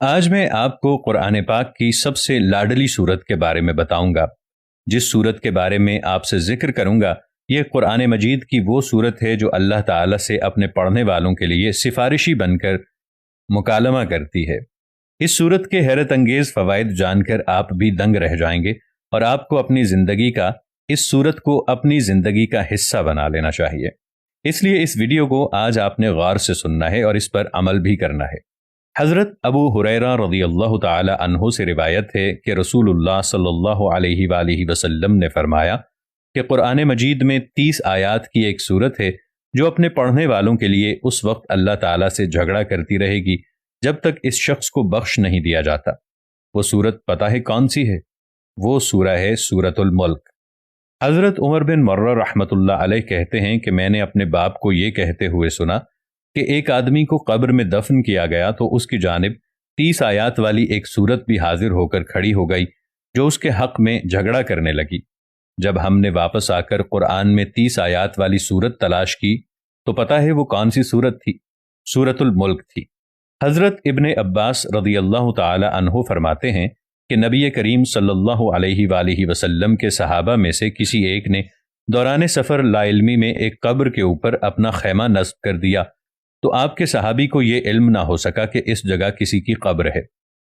آج میں آپ کو قرآن پاک کی سب سے لاڈلی صورت کے بارے میں بتاؤں گا۔ جس صورت کے بارے میں آپ سے ذکر کروں گا یہ قرآن مجید کی وہ صورت ہے جو اللہ تعالیٰ سے اپنے پڑھنے والوں کے لیے سفارشی بن کر مکالمہ کرتی ہے۔ اس صورت کے حیرت انگیز فوائد جان کر آپ بھی دنگ رہ جائیں گے اور آپ کو اپنی زندگی کا اس صورت کو اپنی زندگی کا حصہ بنا لینا چاہیے۔ اس لیے اس ویڈیو کو آج آپ نے غور سے سننا ہے اور اس پر عمل بھی کرنا ہے۔ حضرت ابو ہریرہ رضی اللہ تعالی عنہ سے روایت ہے کہ رسول اللہ صلی اللہ علیہ وآلہ وسلم نے فرمایا کہ قرآن مجید میں 30 آیات کی ایک صورت ہے جو اپنے پڑھنے والوں کے لیے اس وقت اللہ تعالیٰ سے جھگڑا کرتی رہے گی جب تک اس شخص کو بخش نہیں دیا جاتا۔ وہ صورت پتہ ہے کون سی ہے؟ وہ سورہ ہے سورۃ الملک۔ حضرت عمر بن مرہ رحمۃ اللہ علیہ کہتے ہیں کہ میں نے اپنے باپ کو یہ کہتے ہوئے سنا کہ ایک آدمی کو قبر میں دفن کیا گیا تو اس کی جانب 30 آیات والی ایک صورت بھی حاضر ہو کر کھڑی ہو گئی جو اس کے حق میں جھگڑا کرنے لگی۔ جب ہم نے واپس آ کر قرآن میں 30 آیات والی صورت تلاش کی تو پتہ ہے وہ کون سی صورت تھی؟ سورۃ الملک تھی۔ حضرت ابن عباس رضی اللہ تعالی عنہ فرماتے ہیں کہ نبی کریم صلی اللہ علیہ وآلہ وسلم کے صحابہ میں سے کسی ایک نے دوران سفر لا علمی میں ایک قبر کے اوپر اپنا خیمہ نصب کر دیا تو آپ کے صحابی کو یہ علم نہ ہو سکا کہ اس جگہ کسی کی قبر ہے۔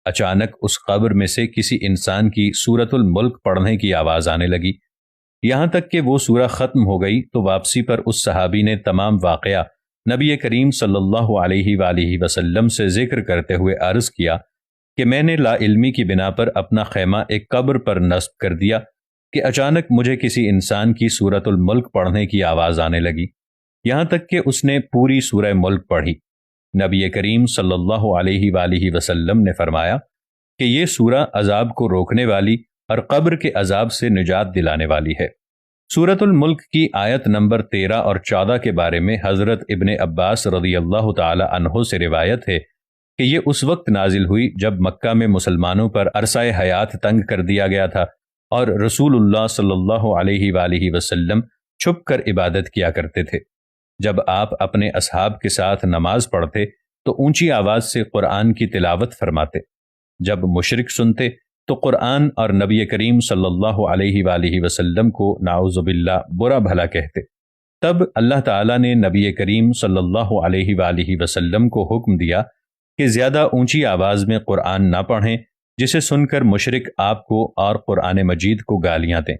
اچانک اس قبر میں سے کسی انسان کی سورۃ الملک پڑھنے کی آواز آنے لگی، یہاں تک کہ وہ سورہ ختم ہو گئی تو واپسی پر اس صحابی نے تمام واقعہ نبی کریم صلی اللہ علیہ وآلہ وسلم سے ذکر کرتے ہوئے عرض کیا کہ میں نے لا علمی کی بنا پر اپنا خیمہ ایک قبر پر نصب کر دیا کہ اچانک مجھے کسی انسان کی سورۃ الملک پڑھنے کی آواز آنے لگی، یہاں تک کہ اس نے پوری سورہ ملک پڑھی۔ نبی کریم صلی اللہ علیہ وآلہ وسلم نے فرمایا کہ یہ سورہ عذاب کو روکنے والی اور قبر کے عذاب سے نجات دلانے والی ہے۔ سورۃ الملک کی آیت نمبر 13 اور 14 کے بارے میں حضرت ابن عباس رضی اللہ تعالی عنہ سے روایت ہے کہ یہ اس وقت نازل ہوئی جب مکہ میں مسلمانوں پر عرصہ حیات تنگ کر دیا گیا تھا اور رسول اللہ صلی اللہ علیہ وآلہ وسلم چھپ کر عبادت کیا کرتے تھے۔ جب آپ اپنے اصحاب کے ساتھ نماز پڑھتے تو اونچی آواز سے قرآن کی تلاوت فرماتے، جب مشرک سنتے تو قرآن اور نبی کریم صلی اللہ علیہ وآلہ وسلم کو نعوذ باللہ برا بھلا کہتے۔ تب اللہ تعالیٰ نے نبی کریم صلی اللہ علیہ وآلہ وسلم کو حکم دیا کہ زیادہ اونچی آواز میں قرآن نہ پڑھیں جسے سن کر مشرک آپ کو اور قرآن مجید کو گالیاں دیں،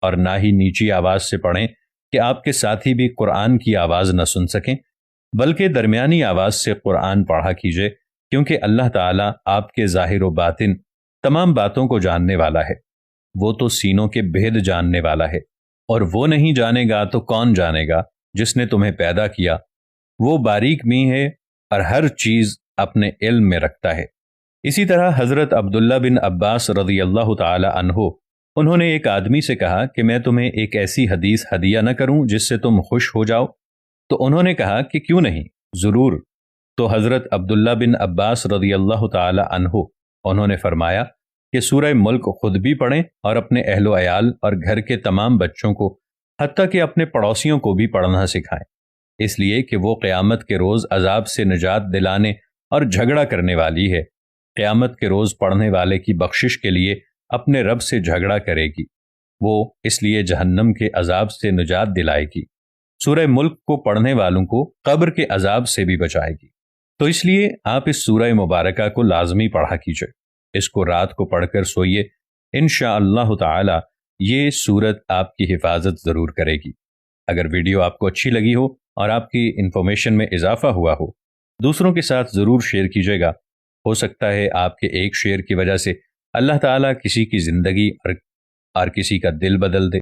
اور نہ ہی نیچی آواز سے پڑھیں کہ آپ کے ساتھی بھی قرآن کی آواز نہ سن سکیں، بلکہ درمیانی آواز سے قرآن پڑھا کیجیے، کیونکہ اللہ تعالیٰ آپ کے ظاہر و باطن تمام باتوں کو جاننے والا ہے۔ وہ تو سینوں کے بھید جاننے والا ہے، اور وہ نہیں جانے گا تو کون جانے گا جس نے تمہیں پیدا کیا۔ وہ باریک بین ہے اور ہر چیز اپنے علم میں رکھتا ہے۔ اسی طرح حضرت عبداللہ بن عباس رضی اللہ تعالی عنہ انہوں نے ایک آدمی سے کہا کہ میں تمہیں ایک ایسی حدیث ہدیہ نہ کروں جس سے تم خوش ہو جاؤ؟ تو انہوں نے کہا کہ کیوں نہیں، ضرور۔ تو حضرت عبداللہ بن عباس رضی اللہ تعالی عنہ انہوں نے فرمایا کہ سورہ ملک خود بھی پڑھیں اور اپنے اہل و عیال اور گھر کے تمام بچوں کو، حتیٰ کہ اپنے پڑوسیوں کو بھی پڑھنا سکھائیں، اس لیے کہ وہ قیامت کے روز عذاب سے نجات دلانے اور جھگڑا کرنے والی ہے۔ قیامت کے روز پڑھنے والے کی بخشش کے لیے اپنے رب سے جھگڑا کرے گی، وہ اس لیے جہنم کے عذاب سے نجات دلائے گی۔ سورہ ملک کو پڑھنے والوں کو قبر کے عذاب سے بھی بچائے گی۔ تو اس لیے آپ اس سورہ مبارکہ کو لازمی پڑھا کیجئے، اس کو رات کو پڑھ کر سوئیے، انشاءاللہ تعالی یہ سورت آپ کی حفاظت ضرور کرے گی۔ اگر ویڈیو آپ کو اچھی لگی ہو اور آپ کی انفارمیشن میں اضافہ ہوا ہو، دوسروں کے ساتھ ضرور شیئر کیجیے گا۔ ہو سکتا ہے آپ کے ایک شیئر کی وجہ سے اللہ تعالیٰ کسی کی زندگی اور کسی کا دل بدل دے۔